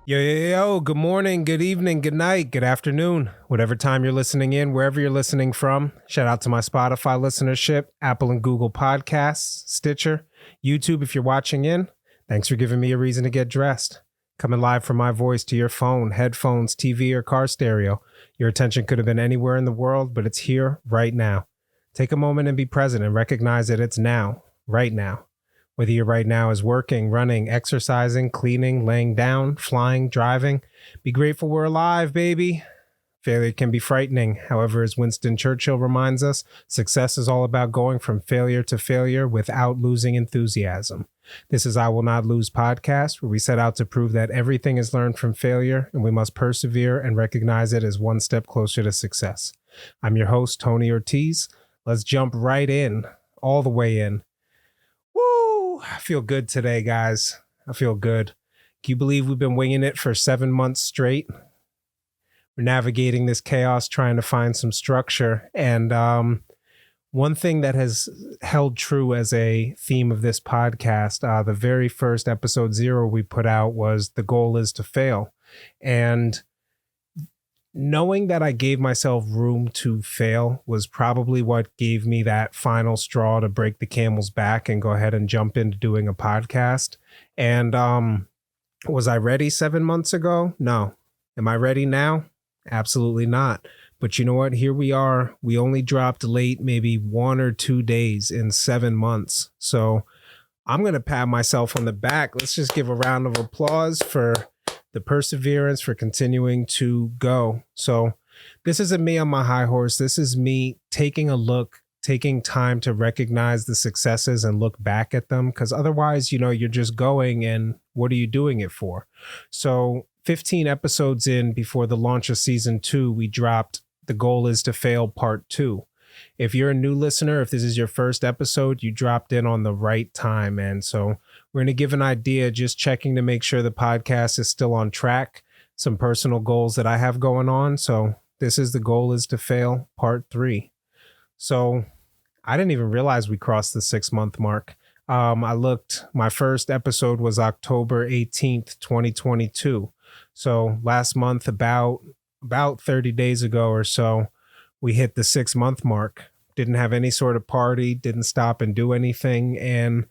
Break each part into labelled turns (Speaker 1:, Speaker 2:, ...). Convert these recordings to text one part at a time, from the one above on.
Speaker 1: Yo, good morning, good evening, good night, good afternoon, whatever time you're listening in, wherever you're listening from. Shout out to my Spotify listenership, Apple and Google Podcasts, Stitcher, YouTube if you're watching in. Thanks for giving me a reason to get dressed. Coming live from my voice to your phone, headphones, TV, or car stereo. Your attention could have been anywhere in the world, but it's here right now. Take a moment and be present and recognize that it's now, right now. Whether you're right now is working, running, exercising, cleaning, laying down, flying, driving, be grateful we're alive, baby. Failure can be frightening. However, as Winston Churchill reminds us, success is all about going from failure to failure without losing enthusiasm. This is I Will Not Lose podcast, where we set out to prove that everything is learned from failure and we must persevere and recognize it as one step closer to success. I'm your host, Tony Ortiz. Let's jump right in, all the way in. I feel good today, guys. I feel good. Can you believe we've been winging it for 7 months straight? We're navigating this chaos, trying to find some structure. And one thing that has held true as a theme of this podcast, the very first episode 0 we put out was the goal is to fail. And knowing that I gave myself room to fail was probably what gave me that final straw to break the camel's back and go ahead and jump into doing a podcast. And was I ready 7 months ago? No. Am I ready now? Absolutely not. But you know what? Here we are. We only dropped late maybe 1 or 2 days in 7 months. So I'm going to pat myself on the back. Let's just give a round of applause for the perseverance, for continuing to go. So this isn't me on my high horse. This is me taking a look, taking time to recognize the successes and look back at them. Because otherwise, you're just going and what are you doing it for? So 15 episodes in before the launch of season 2, we dropped The Goal is to Fail Part 2. If you're a new listener, if this is your first episode, you dropped in on the right time. And so we're going to give an idea, just checking to make sure the podcast is still on track, some personal goals that I have going on. So this is The Goal is to Fail Part 3. So I didn't even realize we crossed the 6-month mark. I looked, my first episode was October 18th, 2022. So last month, about 30 days ago or so, we hit the 6-month mark. Didn't have any sort of party, didn't stop and do anything. And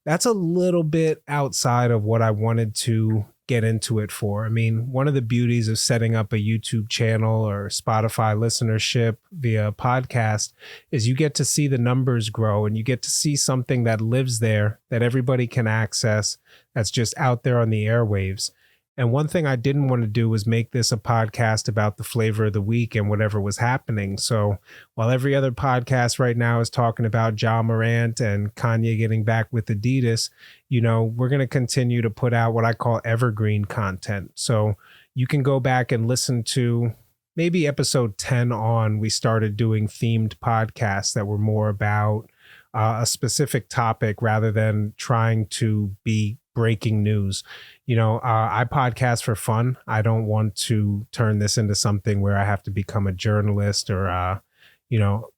Speaker 1: that's a little bit outside of what I wanted to get into it for. I mean, one of the beauties of setting up a YouTube channel or Spotify listenership via podcast is you get to see the numbers grow and you get to see something that lives there that everybody can access, that's just out there on the airwaves. And one thing I didn't want to do was make this a podcast about the flavor of the week and whatever was happening. So while every other podcast right now is talking about Ja Morant and Kanye getting back with Adidas, we're going to continue to put out what I call evergreen content. So you can go back and listen to maybe episode 10 on, we started doing themed podcasts that were more about a specific topic rather than trying to be breaking news. I podcast for fun. I don't want to turn this into something where I have to become a journalist or,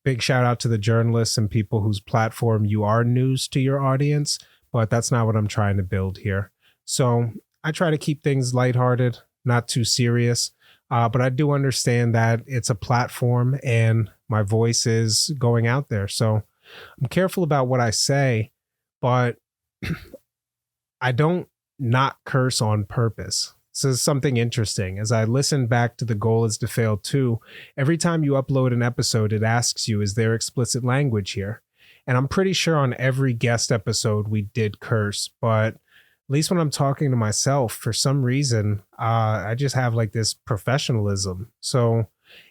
Speaker 1: big shout out to the journalists and people whose platform you are news to your audience, but that's not what I'm trying to build here. So I try to keep things lighthearted, not too serious, but I do understand that it's a platform and my voice is going out there. So I'm careful about what I say, but I don't not curse on purpose. This is something interesting. As I listen back to The Goal is to Fail 2, every time you upload an episode, it asks you, is there explicit language here? And I'm pretty sure on every guest episode we did curse, but at least when I'm talking to myself, for some reason, I just have like this professionalism. So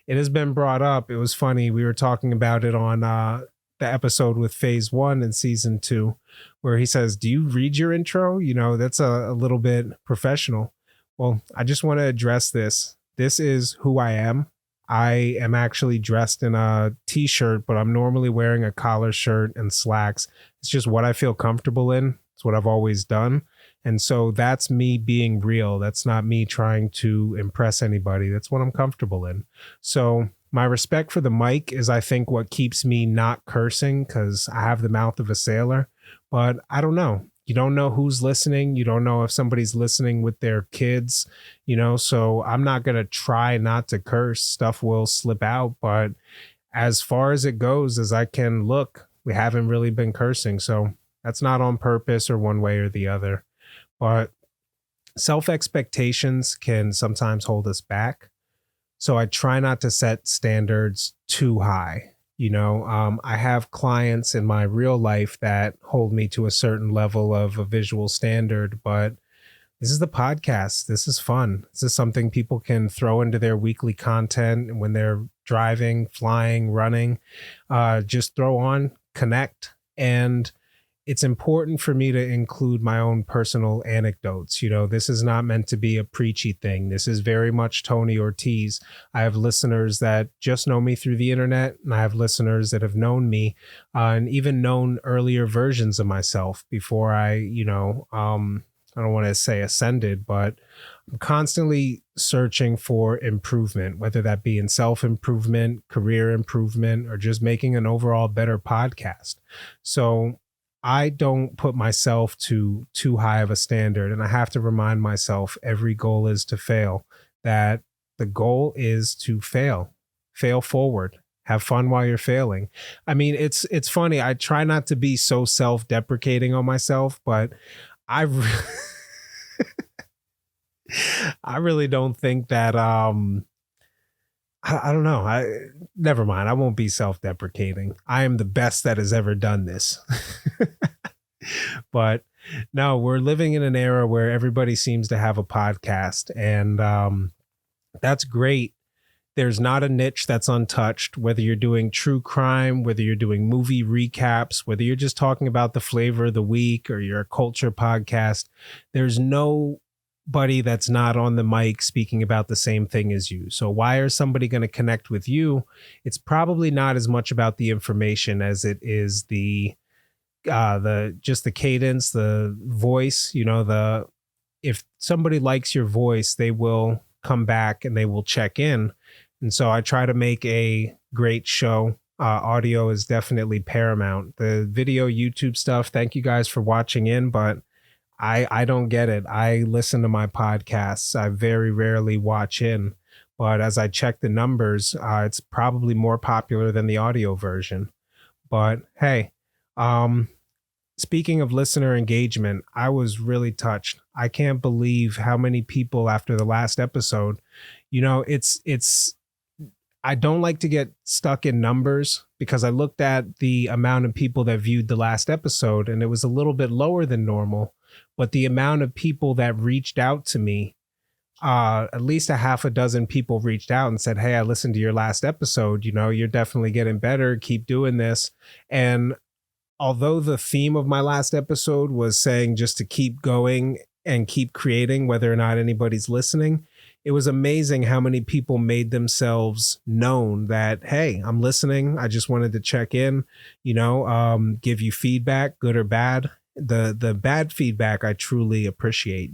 Speaker 1: it has been brought up. It was funny. We were talking about it on the episode with phase 1 in season 2, where he says, do you read your intro? That's a little bit professional. Well, I just want to address this. This is who I am. I am actually dressed in a t-shirt, but I'm normally wearing a collar shirt and slacks. It's just what I feel comfortable in. It's what I've always done. And so that's me being real. That's not me trying to impress anybody. That's what I'm comfortable in. So my respect for the mic is, I think, what keeps me not cursing, because I have the mouth of a sailor. But I don't know. you don't know who's listening. You don't know if somebody's listening with their kids, so I'm not going to try not to curse. Stuff will slip out. But as far as it goes, as I can look, we haven't really been cursing. So that's not on purpose or one way or the other. But self expectations can sometimes hold us back. So I try not to set standards too high. I have clients in my real life that hold me to a certain level of a visual standard, but this is the podcast. This is fun. This is something people can throw into their weekly content when they're driving, flying, running. Just throw on, connect. And it's important for me to include my own personal anecdotes. This is not meant to be a preachy thing. This is very much Tony Ortiz. I have listeners that just know me through the internet, and I have listeners that have known me and even known earlier versions of myself before I don't want to say ascended, but I'm constantly searching for improvement, whether that be in self-improvement, career improvement, or just making an overall better podcast. So I don't put myself to too high of a standard. And I have to remind myself every goal is to fail, that the goal is to fail forward, have fun while you're failing. I mean, it's funny. I try not to be so self-deprecating on myself, but I really don't think that, I don't know. Never mind. I won't be self-deprecating. I am the best that has ever done this. But no, we're living in an era where everybody seems to have a podcast, and that's great. There's not a niche that's untouched, whether you're doing true crime, whether you're doing movie recaps, whether you're just talking about the flavor of the week, or you're a culture podcast. There's nobody that's not on the mic speaking about the same thing as you. So why are somebody going to connect with you? It's probably not as much about the information as it is the cadence, the voice. If somebody likes your voice, they will come back and they will check in. And so I try to make a great show. Audio is definitely paramount. The video YouTube stuff, thank you guys for watching in, but I don't get it. I listen to my podcasts. I very rarely watch in, but as I check the numbers, it's probably more popular than the audio version. But hey, speaking of listener engagement, I was really touched. I can't believe how many people after the last episode, I don't like to get stuck in numbers, because I looked at the amount of people that viewed the last episode and it was a little bit lower than normal, but the amount of people that reached out to me, at least a half a dozen people reached out and said, "Hey, I listened to your last episode. You're definitely getting better. Keep doing this." And although the theme of my last episode was saying just to keep going and keep creating, whether or not anybody's listening, it was amazing how many people made themselves known that, "Hey, I'm listening. I just wanted to check in, give you feedback, good or bad." The bad feedback I truly appreciate.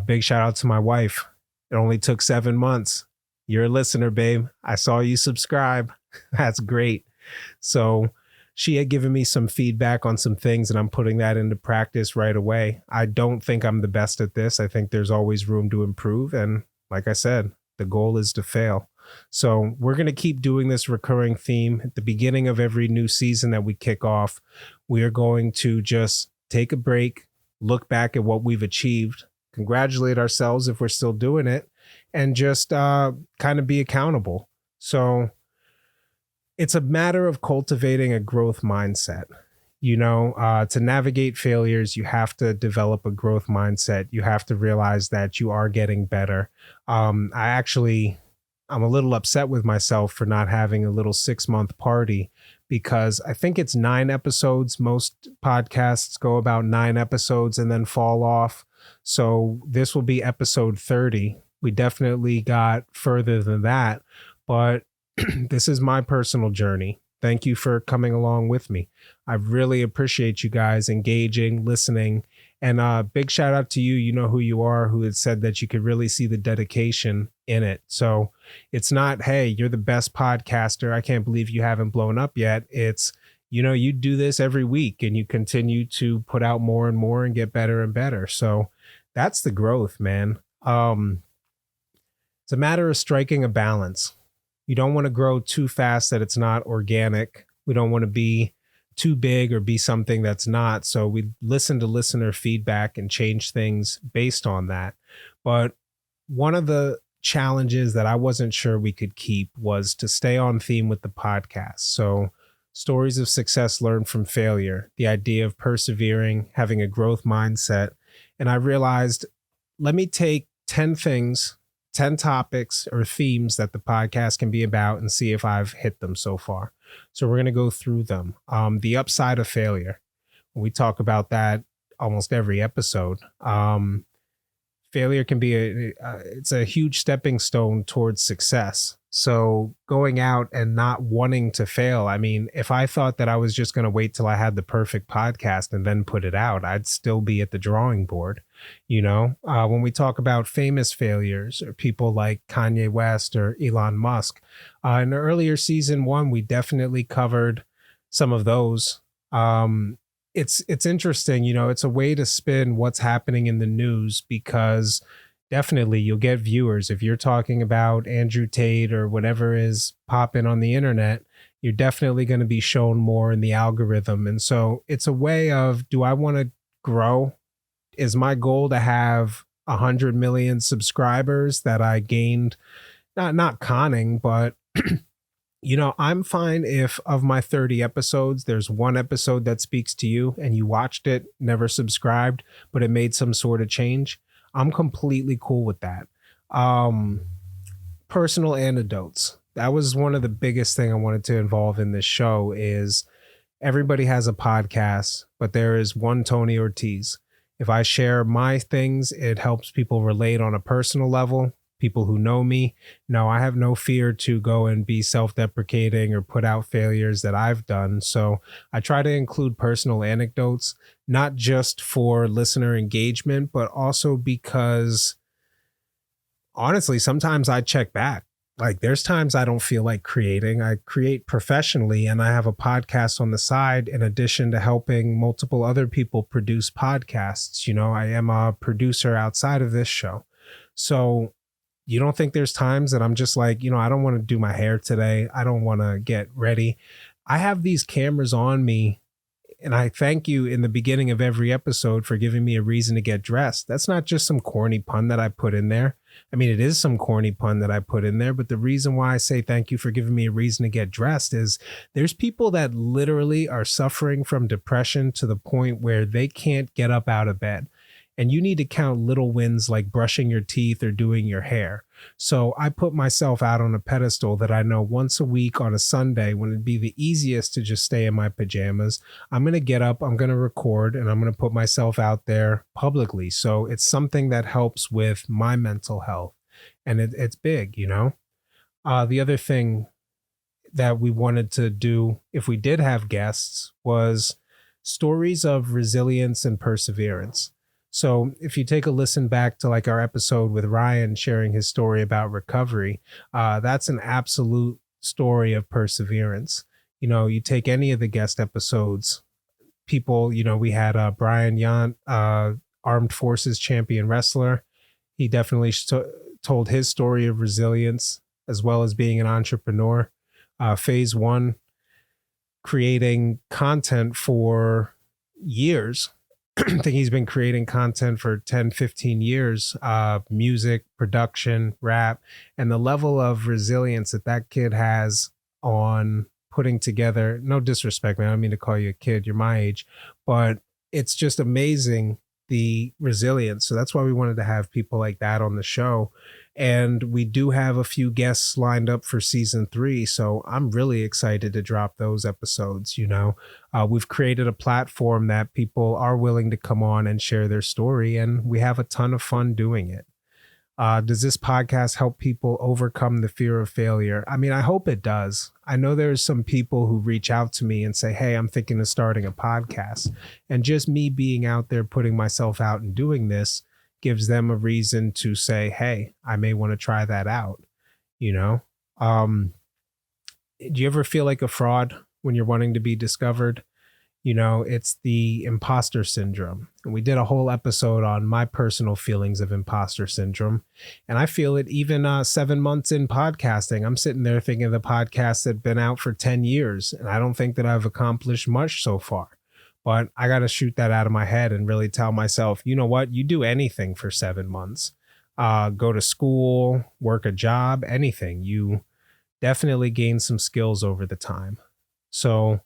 Speaker 1: Big shout out to my wife. It only took 7 months. You're a listener, babe. I saw you subscribe. That's great. So she had given me some feedback on some things, and I'm putting that into practice right away. I don't think I'm the best at this. I think there's always room to improve. And like I said, the goal is to fail. So we're going to keep doing this recurring theme. At the beginning of every new season that we kick off, we are going to just take a break, look back at what we've achieved, congratulate ourselves if we're still doing it, and just kind of be accountable. So it's a matter of cultivating a growth mindset. To navigate failures, you have to develop a growth mindset. You have to realize that you are getting better. I'm a little upset with myself for not having a little 6-month party, because I think it's 9 episodes. Most podcasts go about 9 episodes and then fall off. So this will be episode 30. We definitely got further than that, but this is my personal journey. Thank you for coming along with me. I really appreciate you guys engaging, listening, and big shout out to you. You know who you are, who had said that you could really see the dedication in it. So it's not, "Hey, you're the best podcaster. I can't believe you haven't blown up yet." It's, you do this every week and you continue to put out more and more and get better and better. So that's the growth, man. It's a matter of striking a balance. You don't want to grow too fast that it's not organic. We don't want to be too big or be something that's not. So we listen to listener feedback and change things based on that. But one of the challenges that I wasn't sure we could keep was to stay on theme with the podcast. So stories of success learned from failure, the idea of persevering, having a growth mindset. And I realized, let me take 10 things, 10 topics or themes that the podcast can be about and see if I've hit them so far. So we're going to go through them. The upside of failure. We talk about that almost every episode. Failure can be it's a huge stepping stone towards success. So going out and not wanting to fail. I mean, if I thought that I was just going to wait till I had the perfect podcast and then put it out, I'd still be at the drawing board. When we talk about famous failures or people like Kanye West or Elon Musk, in the earlier season 1, we definitely covered some of those. It's interesting, it's a way to spin what's happening in the news, because definitely you'll get viewers. If you're talking about Andrew Tate or whatever is popping on the internet, you're definitely going to be shown more in the algorithm. And so it's a way of, do I want to grow? Is my goal to have 100 million subscribers that I gained, not conning, but I'm fine if of my 30 episodes, there's one episode that speaks to you and you watched it, never subscribed, but it made some sort of change. I'm completely cool with that. Personal anecdotes. That was one of the biggest thing I wanted to involve in this show is everybody has a podcast, but there is one Tony Ortiz. If I share my things, it helps people relate on a personal level. People who know me know I have no fear to go and be self-deprecating or put out failures that I've done. So I try to include personal anecdotes, not just for listener engagement, but also because honestly, sometimes I check back. Like there's times I don't feel like creating. I create professionally and I have a podcast on the side in addition to helping multiple other people produce podcasts. I am a producer outside of this show. So you don't think there's times that I'm just like, I don't want to do my hair today. I don't want to get ready. I have these cameras on me, and I thank you in the beginning of every episode for giving me a reason to get dressed. That's not just some corny pun that I put in there. I mean, it is some corny pun that I put in there, but the reason why I say thank you for giving me a reason to get dressed is there's people that literally are suffering from depression to the point where they can't get up out of bed. And you need to count little wins like brushing your teeth or doing your hair. So I put myself out on a pedestal that I know once a week on a Sunday, when it'd be the easiest to just stay in my pajamas, I'm going to get up, I'm going to record, and I'm going to put myself out there publicly. So it's something that helps with my mental health. And it's big, The other thing that we wanted to do, if we did have guests, was stories of resilience and perseverance. So if you take a listen back to like our episode with Ryan sharing his story about recovery, that's an absolute story of perseverance. You take any of the guest episodes, people, we had Brian Yant, armed forces champion wrestler. He definitely told his story of resilience as well as being an entrepreneur. Phase 1, creating content for years. I think he's been creating content for 10, 15 years, music, production, rap, and the level of resilience that kid has on putting together, no disrespect, man, I don't mean to call you a kid, you're my age, but it's just amazing, the resilience. So that's why we wanted to have people like that on the show. And we do have a few guests lined up for season 3. So I'm really excited to drop those episodes. We've created a platform that people are willing to come on and share their story, and we have a ton of fun doing it. Does this podcast help people overcome the fear of failure? I mean, I hope it does. I know there's some people who reach out to me and say, hey, I'm thinking of starting a podcast. And just me being out there, putting myself out and doing this gives them a reason to say, hey, I may want to try that out. Do you ever feel like a fraud when you're wanting to be discovered. It's the imposter syndrome. And we did a whole episode on my personal feelings of imposter syndrome. And I feel it even 7 months in podcasting. I'm sitting there thinking the podcast had been out for 10 years, and I don't think that I've accomplished much so far. But I got to shoot that out of my head and really tell myself, you know what? You do anything for 7 months. Go to school, work a job, anything. You definitely gain some skills over the time. So,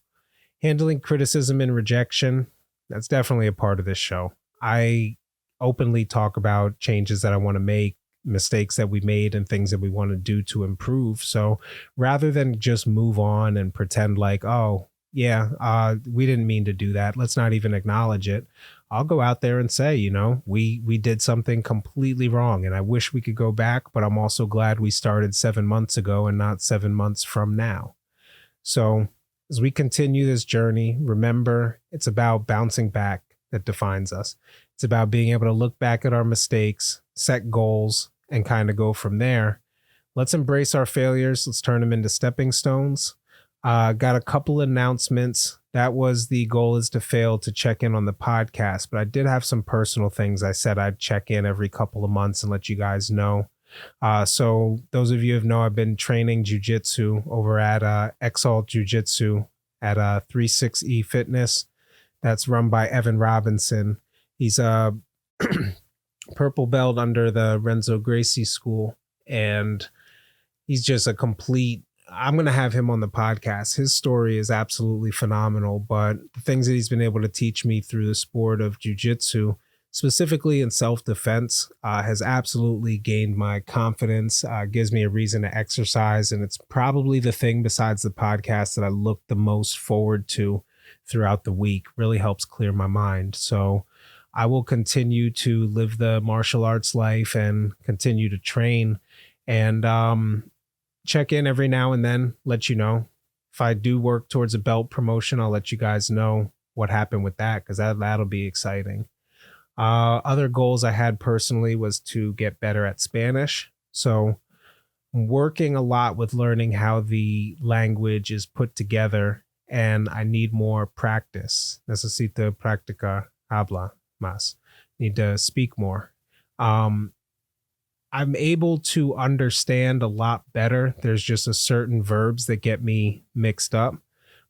Speaker 1: handling criticism and rejection, that's definitely a part of this show. I openly talk about changes that I want to make, mistakes that we made, and things that we want to do to improve. So rather than just move on and pretend like, oh, yeah, we didn't mean to do that, let's not even acknowledge it. I'll go out there and say, we did something completely wrong, and I wish we could go back, but I'm also glad we started 7 months ago and not 7 months from now. So as we continue this journey, remember, it's about bouncing back that defines us. It's about being able to look back at our mistakes, set goals, and kind of go from there. Let's embrace our failures. Let's turn them into stepping stones. Got a couple announcements. That was the goal, is to fail to check in on the podcast. But I did have some personal things I said I'd check in every couple of months and let you guys know. So those of you who know, I've been training jujitsu over at Exalt Jiu-Jitsu at 36E Fitness. That's run by Evan Robinson. He's a purple belt under the Renzo Gracie School, and he's just a complete, I'm going to have him on the podcast. His story is absolutely phenomenal, but the things that he's been able to teach me through the sport of jiu-jitsu, specifically in self-defense, has absolutely gained my confidence, gives me a reason to exercise. And it's probably the thing besides the podcast that I look the most forward to throughout the week. Really helps clear my mind. So I will continue to live the martial arts life and continue to train, and check in every now and then, let you know. If I do work towards a belt promotion, I'll let you guys know what happened with that, because that'll be exciting. Other goals I had personally was to get better at Spanish. So I'm working a lot with learning how the language is put together, and I need more practice. Necesito practicar habla más. Need to speak more. I'm able to understand a lot better. There's just a certain verbs that get me mixed up,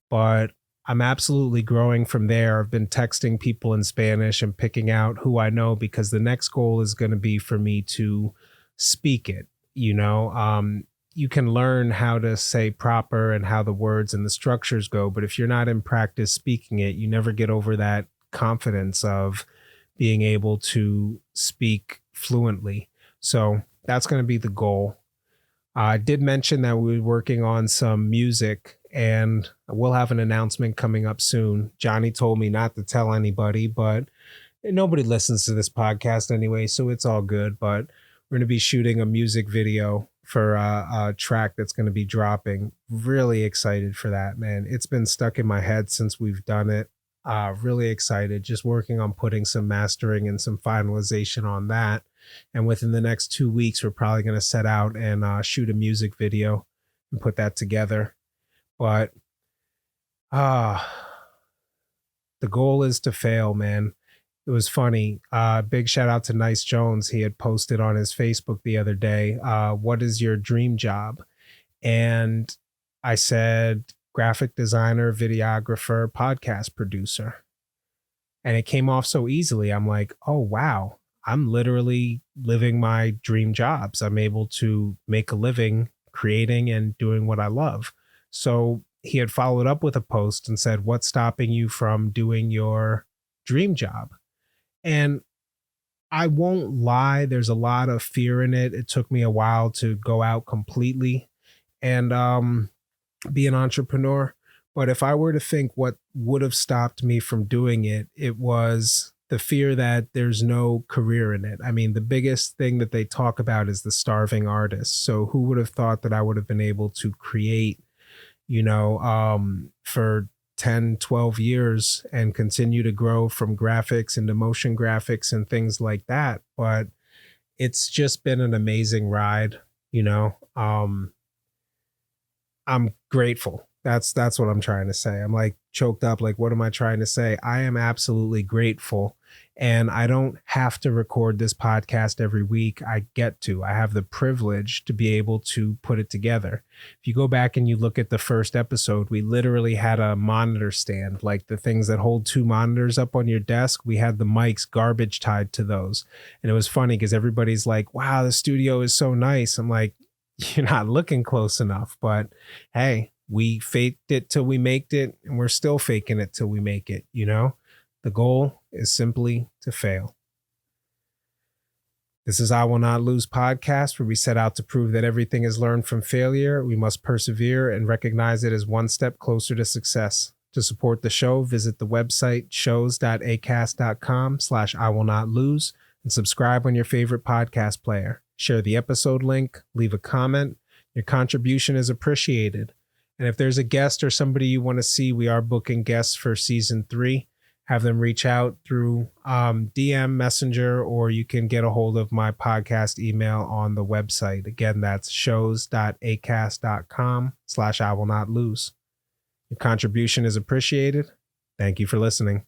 Speaker 1: but I'm absolutely growing from there. I've been texting people in Spanish and picking out who I know, because the next goal is going to be for me to speak it. You can learn how to say proper and how the words and the structures go, but if you're not in practice speaking it, you never get over that confidence of being able to speak fluently. So that's going to be the goal. I did mention that we were working on some music, and we'll have an announcement coming up soon. Johnny told me not to tell anybody, but nobody listens to this podcast anyway, so it's all good. But we're going to be shooting a music video for a track that's going to be dropping. Really excited for that, man. It's been stuck in my head since we've done it. Really excited. Just working on putting some mastering and some finalization on that. And within the next 2 weeks, we're probably going to set out and shoot a music video and put that together. But the goal is to fail, man. It was funny. Big shout out to Nice Jones. He had posted on his Facebook the other day, what is your dream job? And I said, graphic designer, videographer, podcast producer. And it came off so easily. I'm like, oh, wow. I'm literally living my dream jobs. I'm able to make a living creating and doing what I love. So he had followed up with a post and said, what's stopping you from doing your dream job? And I won't lie, there's a lot of fear in it. It took me a while to go out completely and be an entrepreneur. But if I were to think what would have stopped me from doing it, it was the fear that there's no career in it. I mean, the biggest thing that they talk about is the starving artist. So who would have thought that I would have been able to create, for 10, 12 years and continue to grow from graphics into motion graphics and things like that. But it's just been an amazing ride, I'm grateful. That's what I'm trying to say. I'm like choked up. Like, what am I trying to say? I am absolutely grateful. And I don't have to record this podcast every week. I get to. I have the privilege to be able to put it together. If you go back and you look at the first episode, we literally had a monitor stand, like the things that hold two monitors up on your desk. We had the mics garbage tied to those. And it was funny because everybody's like, wow, the studio is so nice. I'm like, you're not looking close enough. But hey, we faked it till we maked it, and we're still faking it till we make it, you know? The goal is simply to fail. This is I Will Not Lose podcast, where we set out to prove that everything is learned from failure. We must persevere and recognize it as one step closer to success. To support the show, visit the website shows.acast.com/I Will Not Lose and subscribe on your favorite podcast player. Share the episode link, leave a comment. Your contribution is appreciated. And if there's a guest or somebody you want to see, we are booking guests for season 3. Have them reach out through DM, Messenger, or you can get a hold of my podcast email on the website. Again, that's shows.acast.com/I Will Not Lose. Your contribution is appreciated. Thank you for listening.